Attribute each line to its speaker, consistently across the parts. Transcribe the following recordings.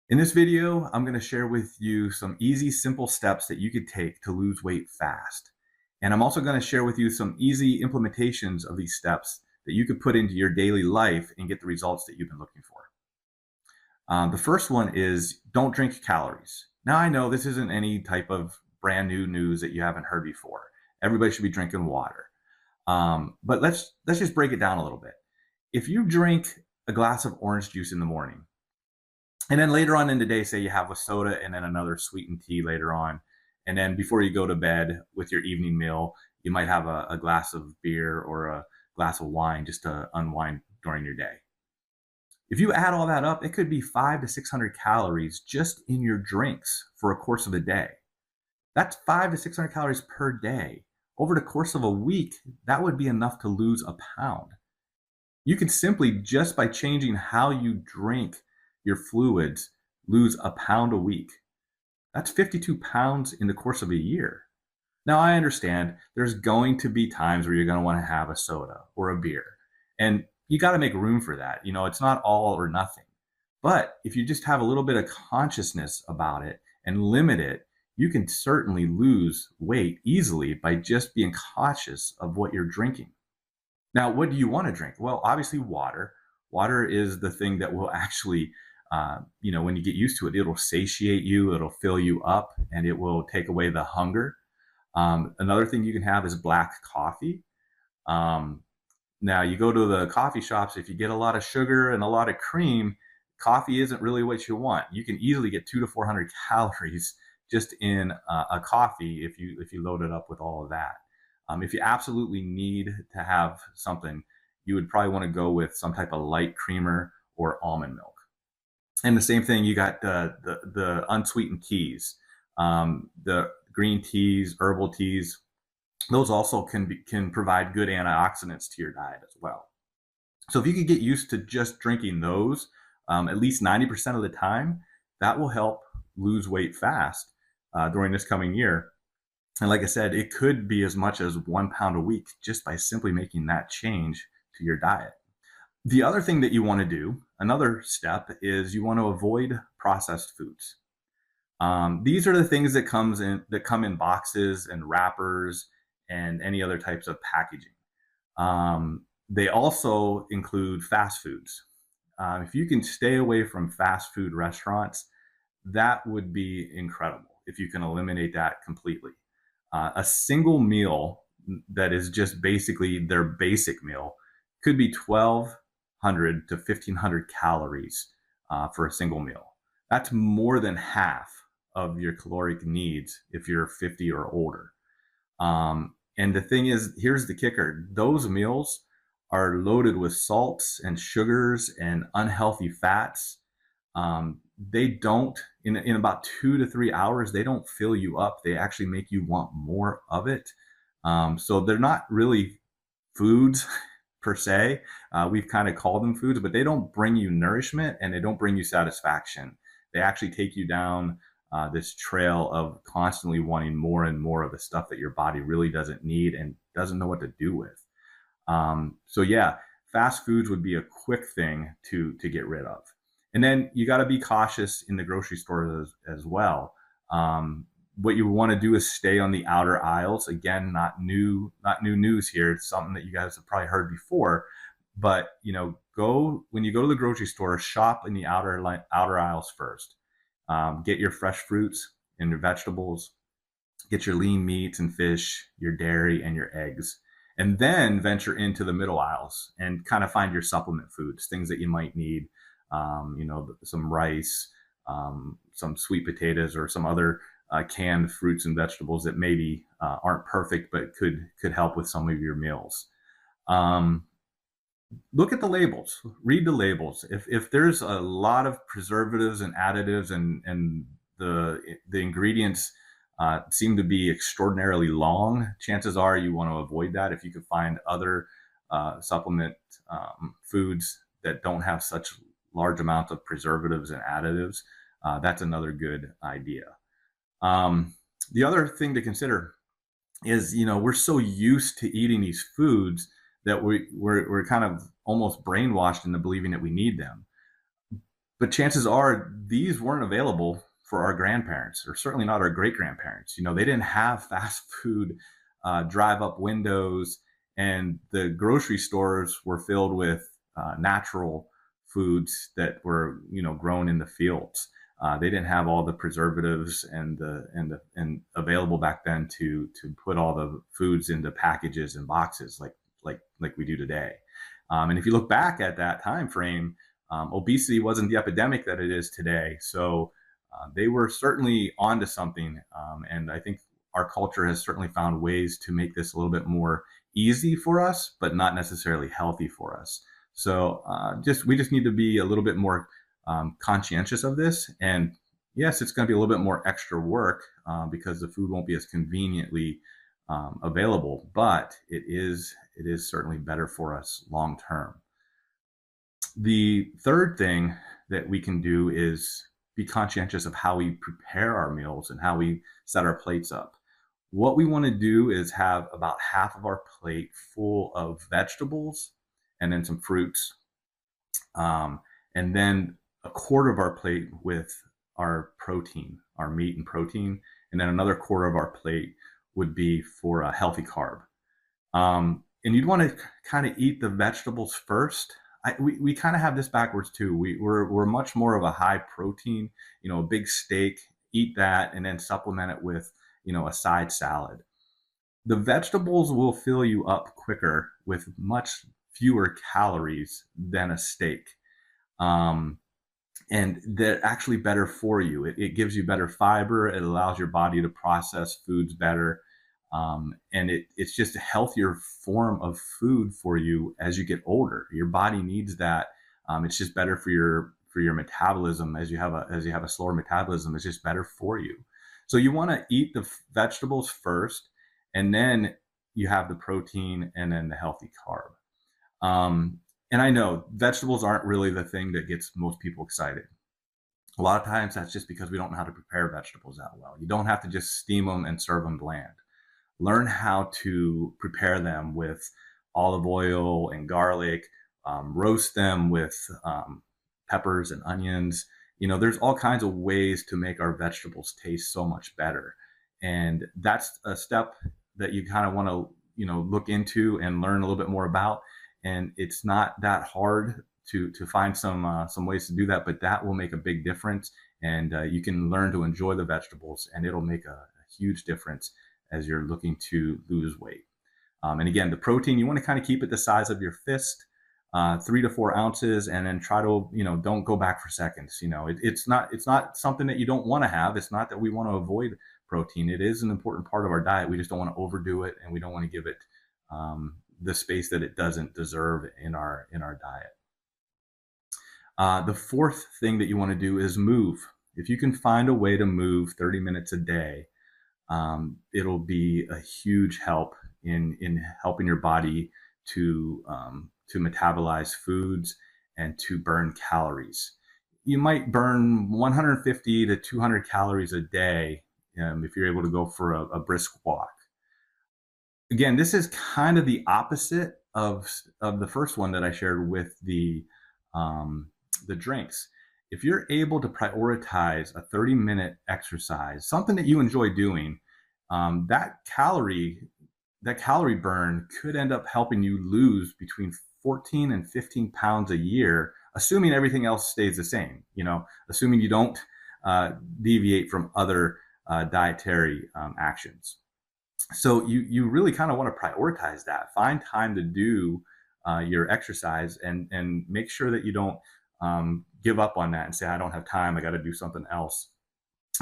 Speaker 1: In this video, I'm going to share with you some easy, simple steps that you could take to lose weight fast. And I'm also going to share with you some easy implementations of these steps that you could put into your daily life and get the results that you've been looking for. The first one is don't drink calories. Now, I know this isn't any type of brand new news that you haven't heard before. Everybody should be drinking water. But let's just break it down a little bit. If you drink a glass of orange juice in the morning, and then later on in the day, say you have a soda and then another sweetened tea later on. And then before you go to bed with your evening meal, you might have a glass of beer or a glass of wine just to unwind during your day. If you add all that up, it could be 500 to 600 calories just in your drinks for a course of a day. That's 500 to 600 calories per day. Over the course of a week, that would be enough to lose a pound. You can simply, just by changing how you drink your fluids, lose a pound a week. That's 52 pounds in the course of a year. Now, I understand there's going to be times where you're going to want to have a soda or a beer, and you got to make room for that. It's not all or nothing. But if you just have a little bit of consciousness about it and limit it, you can certainly lose weight easily by just being cautious of what you're drinking. Now, what do you want to drink? Well, obviously water. Water is the thing that will actually when you get used to it, it'll satiate you, it'll fill you up, and it will take away the hunger. Another thing you can have is black coffee. Now, you go to the coffee shops, if you get a lot of sugar and a lot of cream, coffee isn't really what you want. You can easily get 200 to 400 calories just in a coffee if you load it up with all of that. If you absolutely need to have something, you would probably want to go with some type of light creamer or almond milk. And the same thing, you got the unsweetened teas, the green teas, herbal teas. Those also can provide good antioxidants to your diet as well. So if you could get used to just drinking those at least 90% of the time, that will help lose weight fast during this coming year. And like I said, it could be as much as 1 pound a week just by simply making that change to your diet. The other thing that you want to do, another step, is you want to avoid processed foods. These are the things that come in boxes and wrappers and any other types of packaging. They also include fast foods. If you can stay away from fast food restaurants, that would be incredible if you can eliminate that completely. A single meal that is just basically their basic meal could be 1,200 to 1,500 calories for a single meal. That's more than half of your caloric needs if you're 50 or older. And the thing is, here's the kicker. Those meals are loaded with salts and sugars and unhealthy fats. They don't, in about 2 to 3 hours, they don't fill you up. They actually make you want more of it. So they're not really foods per se. We've kind of called them foods, but they don't bring you nourishment and they don't bring you satisfaction. They actually take you down this trail of constantly wanting more and more of the stuff that your body really doesn't need and doesn't know what to do with. So yeah, fast foods would be a quick thing to get rid of. And then you got to be cautious in the grocery store as well. What you want to do is stay on the outer aisles. Again, not new news here. It's something that you guys have probably heard before. But when you go to the grocery store, shop in the outer aisles first. Get your fresh fruits and your vegetables. Get your lean meats and fish, your dairy and your eggs, and then venture into the middle aisles and kind of find your supplement foods, things that you might need. Some rice, some sweet potatoes, or some other canned fruits and vegetables that maybe aren't perfect but could help with some of your meals. Look at the labels, read the labels. If there's a lot of preservatives and additives and the ingredients seem to be extraordinarily long, chances are you want to avoid that. If you could find other supplement foods that don't have such large amounts of preservatives and additives, that's another good idea. The other thing to consider is, we're so used to eating these foods that we're kind of almost brainwashed into believing that we need them. But chances are these weren't available for our grandparents, or certainly not our great grandparents. They didn't have fast food drive up windows, and the grocery stores were filled with natural foods that were grown in the fields. They didn't have all the preservatives and available back then to put all the foods into packages and boxes like we do today. And if you look back at that time frame, obesity wasn't the epidemic that it is today. So they were certainly onto something. And I think our culture has certainly found ways to make this a little bit more easy for us, but not necessarily healthy for us. So we just need to be a little bit more conscientious of this. And yes, it's going to be a little bit more extra work because the food won't be as conveniently available, but it is certainly better for us long term. The third thing that we can do is be conscientious of how we prepare our meals and how we set our plates up. What we want to do is have about half of our plate full of vegetables and then some fruits, and then a quarter of our plate with our protein, our meat and protein, and then another quarter of our plate would be for a healthy carb. And you'd want to kind of eat the vegetables first. We kind of have this backwards too. We're much more of a high protein, a big steak, eat that, and then supplement it with, a side salad. The vegetables will fill you up quicker with much fewer calories than a steak. And they're actually better for you. It gives you better fiber. It allows your body to process foods better. And it's just a healthier form of food for you as you get older. Your body needs that. It's just better for your metabolism. As you have a slower metabolism, it's just better for you. So you want to eat the vegetables first, and then you have the protein and then the healthy carb. And I know vegetables aren't really the thing that gets most people excited. A lot of times that's just because we don't know how to prepare vegetables that well. You don't have to just steam them and serve them bland. Learn how to prepare them with olive oil and garlic, roast them with peppers and onions. There's all kinds of ways to make our vegetables taste so much better. And that's a step that you kind of want to, look into and learn a little bit more about. And it's not that hard to find some ways to do that, but that will make a big difference. And you can learn to enjoy the vegetables, and it'll make a huge difference as you're looking to lose weight. And again, the protein, you want to kind of keep it the size of your fist, 3 to 4 ounces, and then try to, don't go back for seconds. It's not something that you don't want to have. It's not that we want to avoid protein. It is an important part of our diet. We just don't want to overdo it, and we don't want to give it the space that it doesn't deserve in our diet. The fourth thing that you want to do is move. If you can find a way to move 30 minutes a day, it'll be a huge help in helping your body to metabolize foods and to burn calories. You might burn 150 to 200 calories a day if you're able to go for a brisk walk. Again, this is kind of the opposite of the first one that I shared with the drinks. If you're able to prioritize a 30-minute exercise, something that you enjoy doing, that calorie burn could end up helping you lose between 14 and 15 pounds a year, assuming everything else stays the same, assuming you don't deviate from other dietary actions. So you really kind of want to prioritize that. Find time to do your exercise, and make sure that you don't give up on that and say, I don't have time, I got to do something else,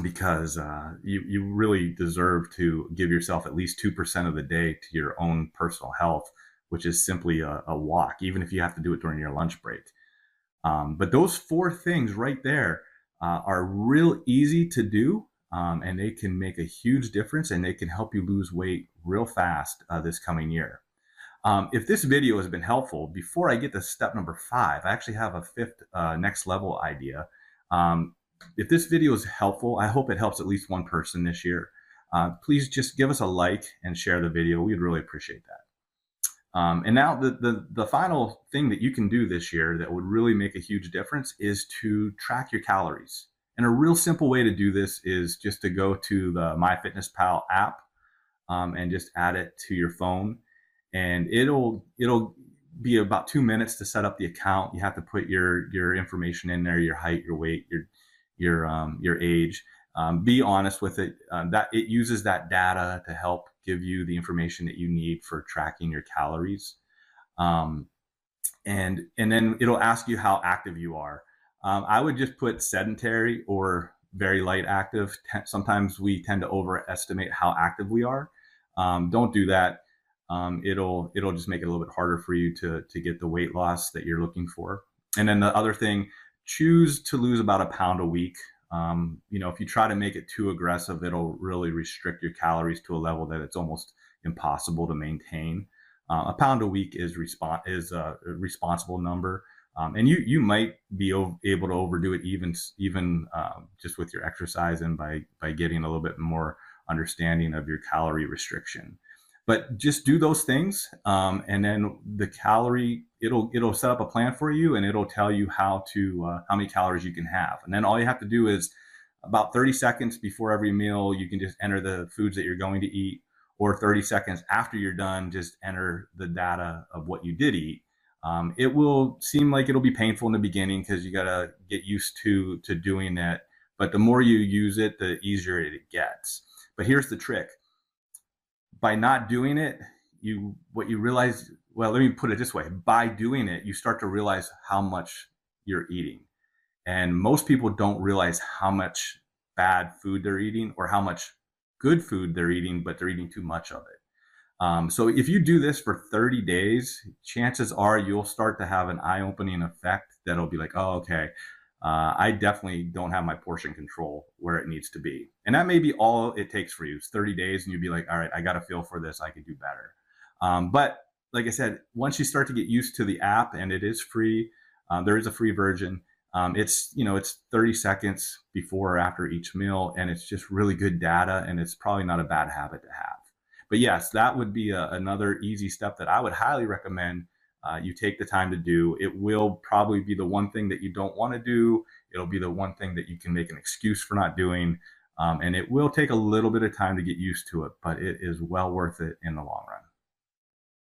Speaker 1: because you really deserve to give yourself at least 2% of the day to your own personal health, which is simply a walk, even if you have to do it during your lunch break. But those 4 things right there are real easy to do, and they can make a huge difference, and they can help you lose weight real fast this coming year. If this video has been helpful, before I get to step number 5, I actually have a 5th next level idea. If this video is helpful, I hope it helps at least one person this year. Please just give us a like and share the video. We'd really appreciate that. And now the final thing that you can do this year that would really make a huge difference is to track your calories. And a real simple way to do this is just to go to the MyFitnessPal app, and just add it to your phone, and it'll be about 2 minutes to set up the account. You have to put your information in there, your height, your weight, your age. Be honest with it. That it uses that data to help give you the information that you need for tracking your calories. Um, and then it'll ask you how active you are. I would just put sedentary or very light active. Sometimes we tend to overestimate how active we are. Don't do that. It'll just make it a little bit harder for you to get the weight loss that you're looking for. And then the other thing, choose to lose about a pound a week. If you try to make it too aggressive, it'll really restrict your calories to a level that it's almost impossible to maintain. A pound a week is a responsible number, and you might be able to overdo it even just with your exercise and by getting a little bit more understanding of your calorie restriction. But just do those things, and then the calorie it'll set up a plan for you, and it'll tell you how many calories you can have. And then all you have to do is about 30 seconds before every meal, you can just enter the foods that you're going to eat, or 30 seconds after you're done, just enter the data of what you did eat. It will seem like it'll be painful in the beginning because you got to get used to doing it. But the more you use it, the easier it gets. But here's the trick. By not doing it, what you realize, well, let me put it this way. By doing it, you start to realize how much you're eating. And most people don't realize how much bad food they're eating or how much good food they're eating, but they're eating too much of it. So if you do this for 30 days, chances are you'll start to have an eye-opening effect that'll be like, oh, okay, I definitely don't have my portion control where it needs to be. And that may be all it takes for you. It's 30 days and you'd be like, all right, I got a feel for this. I could do better. But like I said, once you start to get used to the app, and it is free, there is a free version. It's 30 seconds before or after each meal, and it's just really good data, and it's probably not a bad habit to have. But yes, that would be another easy step that I would highly recommend you take the time to do. It will probably be the one thing that you don't want to do. It'll be the one thing that you can make an excuse for not doing. And it will take a little bit of time to get used to it, but it is well worth it in the long run.